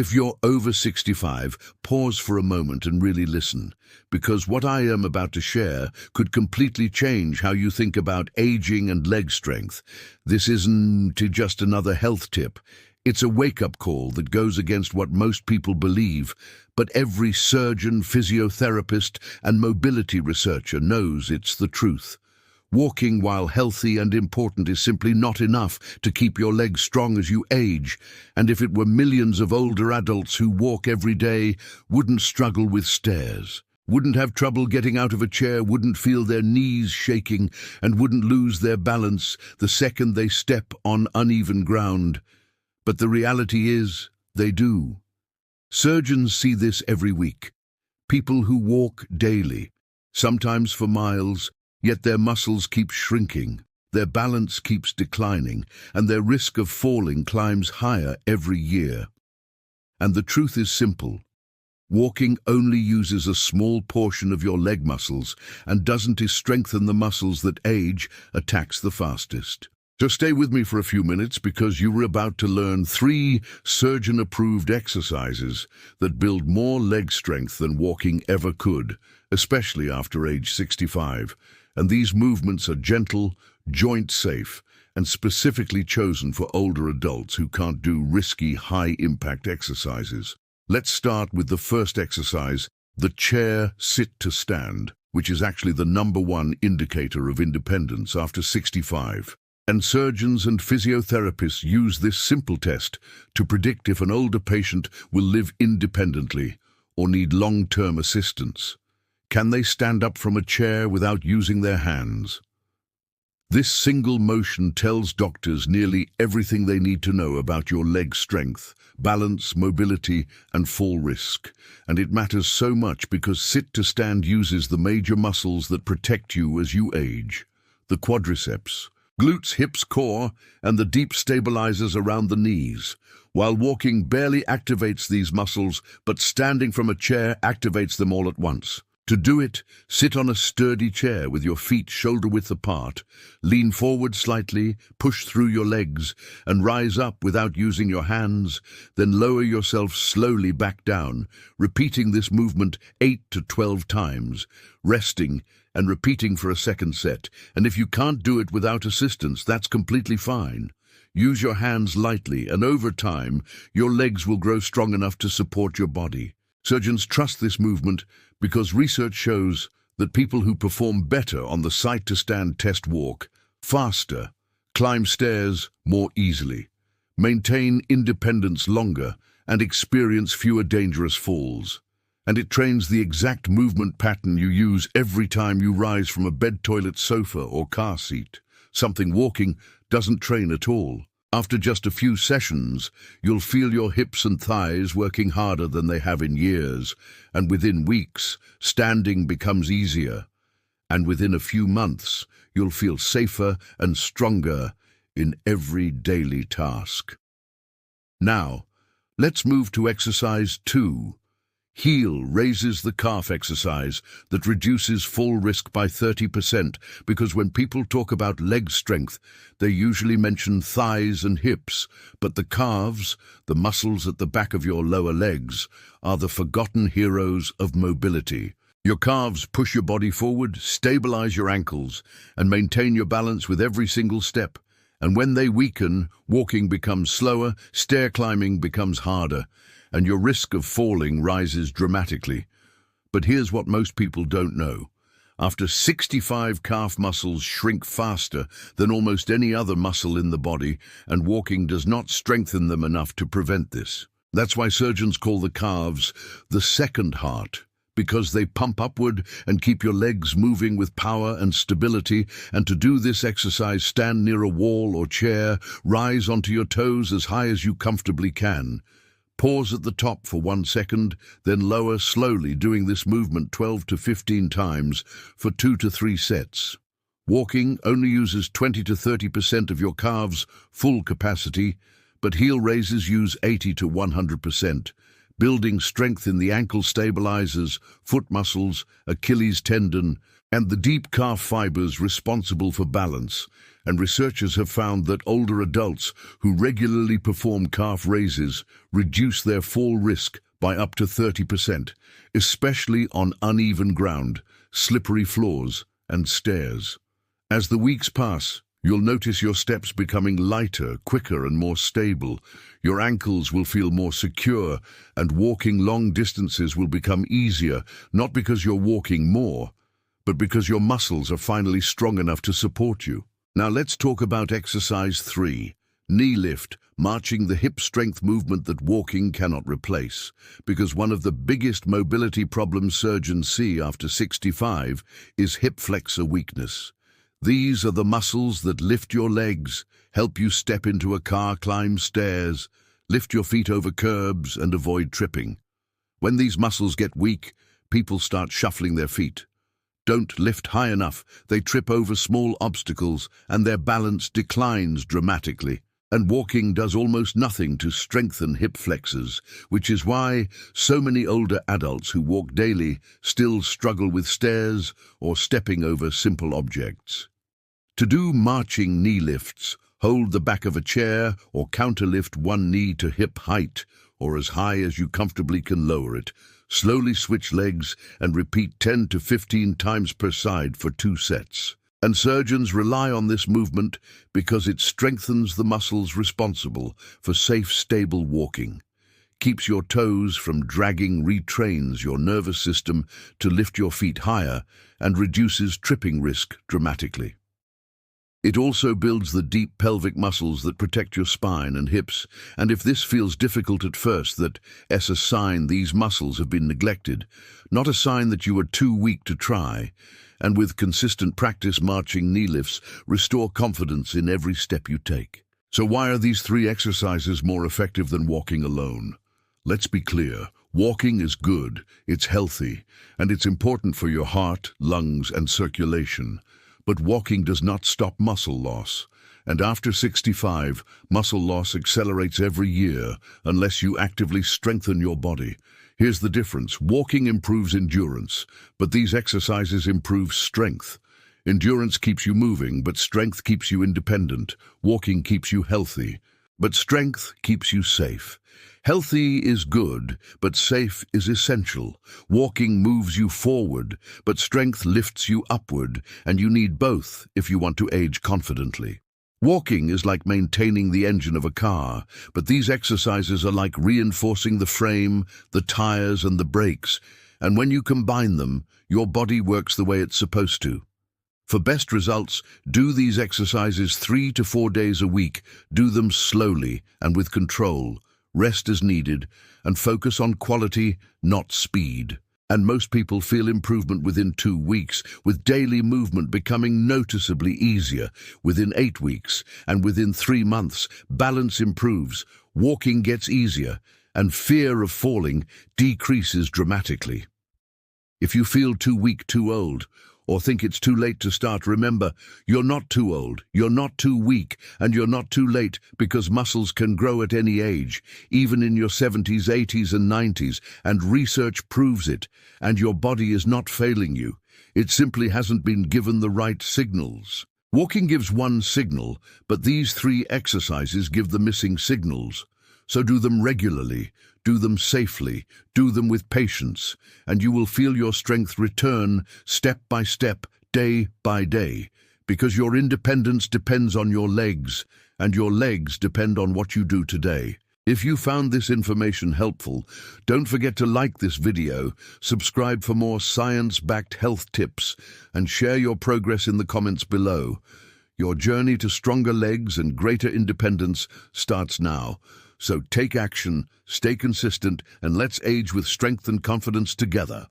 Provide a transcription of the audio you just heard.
If you're over 65, pause for a moment and really listen, because what I am about to share could completely change how you think about aging and leg strength. This isn't just another health tip. It's a wake-up call that goes against what most people believe, but every surgeon, physiotherapist, and mobility researcher knows it's the truth. Walking while healthy and important is simply not enough to keep your legs strong as you age, and if it were millions of older adults who walk every day, wouldn't struggle with stairs, wouldn't have trouble getting out of a chair, wouldn't feel their knees shaking, and wouldn't lose their balance the second they step on uneven ground. But the reality is, they do. Surgeons see this every week. People who walk daily, sometimes for miles, yet their muscles keep shrinking, their balance keeps declining, and their risk of falling climbs higher every year. And the truth is simple. Walking only uses a small portion of your leg muscles and doesn't strengthen the muscles that age attacks the fastest. So stay with me for a few minutes because you are about to learn 3 surgeon-approved exercises that build more leg strength than walking ever could, especially after age 65. And these movements are gentle, joint-safe, and specifically chosen for older adults who can't do risky, high-impact exercises. Let's start with the first exercise, the chair sit-to-stand, which is actually the #1 indicator of independence after 65. And surgeons and physiotherapists use this simple test to predict if an older patient will live independently or need long-term assistance. Can they stand up from a chair without using their hands? This single motion tells doctors nearly everything they need to know about your leg strength, balance, mobility, and fall risk. And it matters so much because sit-to-stand uses the major muscles that protect you as you age: the quadriceps, glutes, hips, core, and the deep stabilizers around the knees. While walking barely activates these muscles, but standing from a chair activates them all at once. To do it, sit on a sturdy chair with your feet shoulder-width apart, lean forward slightly, push through your legs, and rise up without using your hands, then lower yourself slowly back down, repeating this movement 8 to 12 times, resting and repeating for a second set. And if you can't do it without assistance, that's completely fine. Use your hands lightly, and over time, your legs will grow strong enough to support your body. Surgeons trust this movement because research shows that people who perform better on the sit-to-stand test walk faster, climb stairs more easily, maintain independence longer, and experience fewer dangerous falls. And it trains the exact movement pattern you use every time you rise from a bed, toilet, sofa, or car seat, something walking doesn't train at all. After just a few sessions, you'll feel your hips and thighs working harder than they have in years, and within weeks, standing becomes easier. And within a few months, you'll feel safer and stronger in every daily task. Now, let's move to exercise 2. Heel raises the calf exercise that reduces fall risk by 30%, because when people talk about leg strength, they usually mention thighs and hips, but the calves, the muscles at the back of your lower legs, are the forgotten heroes of mobility. Your calves push your body forward, stabilize your ankles, and maintain your balance with every single step. And when they weaken, walking becomes slower, stair climbing becomes harder, and your risk of falling rises dramatically. But here's what most people don't know. After 65, calf muscles shrink faster than almost any other muscle in the body, and walking does not strengthen them enough to prevent this. That's why surgeons call the calves the second heart, because they pump upward and keep your legs moving with power and stability. And to do this exercise, stand near a wall or chair, rise onto your toes as high as you comfortably can. Pause at the top for 1 second, then lower slowly, doing this movement 12 to 15 times for 2 to 3 sets. Walking only uses 20 to 30% of your calves' full capacity, but heel raises use 80 to 100%, building strength in the ankle stabilizers, foot muscles, Achilles tendon, and the deep calf fibers responsible for balance, and researchers have found that older adults who regularly perform calf raises reduce their fall risk by up to 30%, especially on uneven ground, slippery floors, and stairs. As the weeks pass, you'll notice your steps becoming lighter, quicker, and more stable. Your ankles will feel more secure, and walking long distances will become easier, not because you're walking more, but because your muscles are finally strong enough to support you. Now let's talk about exercise 3, knee lift, marching the hip strength movement that walking cannot replace. Because one of the biggest mobility problems surgeons see after 65 is hip flexor weakness. These are the muscles that lift your legs, help you step into a car, climb stairs, lift your feet over curbs, and avoid tripping. When these muscles get weak, people start shuffling their feet. Don't lift high enough, they trip over small obstacles and their balance declines dramatically. And walking does almost nothing to strengthen hip flexors, which is why so many older adults who walk daily still struggle with stairs or stepping over simple objects. To do marching knee lifts, hold the back of a chair or counterlift one knee to hip height or as high as you comfortably can lower it. Slowly switch legs and repeat 10 to 15 times per side for 2 sets. And surgeons rely on this movement because it strengthens the muscles responsible for safe, stable walking, keeps your toes from dragging, retrains your nervous system to lift your feet higher, and reduces tripping risk dramatically. It also builds the deep pelvic muscles that protect your spine and hips, and if this feels difficult at first, that's a sign these muscles have been neglected, not a sign that you are too weak to try. And with consistent practice, marching knee lifts restore confidence in every step you take. So why are these 3 exercises more effective than walking alone? Let's be clear. Walking is good, it's healthy, and it's important for your heart, lungs, and circulation. But walking does not stop muscle loss. And after 65, muscle loss accelerates every year unless you actively strengthen your body. Here's the difference. Walking improves endurance, but these exercises improve strength. Endurance keeps you moving, but strength keeps you independent. Walking keeps you healthy, but strength keeps you safe. Healthy is good, but safe is essential. Walking moves you forward, but strength lifts you upward, and you need both if you want to age confidently. Walking is like maintaining the engine of a car, but these exercises are like reinforcing the frame, the tires, and the brakes, and when you combine them, your body works the way it's supposed to. For best results, do these exercises 3 to 4 days a week. Do them slowly and with control. Rest as needed, and focus on quality, not speed. And most people feel improvement within 2 weeks, with daily movement becoming noticeably easier. Within 8 weeks, and within 3 months, balance improves, walking gets easier, and fear of falling decreases dramatically. If you feel too weak, too old, or think it's too late to start, remember, you're not too old, you're not too weak, and you're not too late, because muscles can grow at any age, even in your 70s, 80s, and 90s, and research proves it, and your body is not failing you. It simply hasn't been given the right signals. Walking gives one signal, but these 3 exercises give the missing signals. So do them regularly, do them safely, do them with patience, and you will feel your strength return step by step, day by day, because your independence depends on your legs, and your legs depend on what you do today. If you found this information helpful, don't forget to like this video, subscribe for more science-backed health tips, and share your progress in the comments below. Your journey to stronger legs and greater independence starts now. So take action, stay consistent, and let's age with strength and confidence together.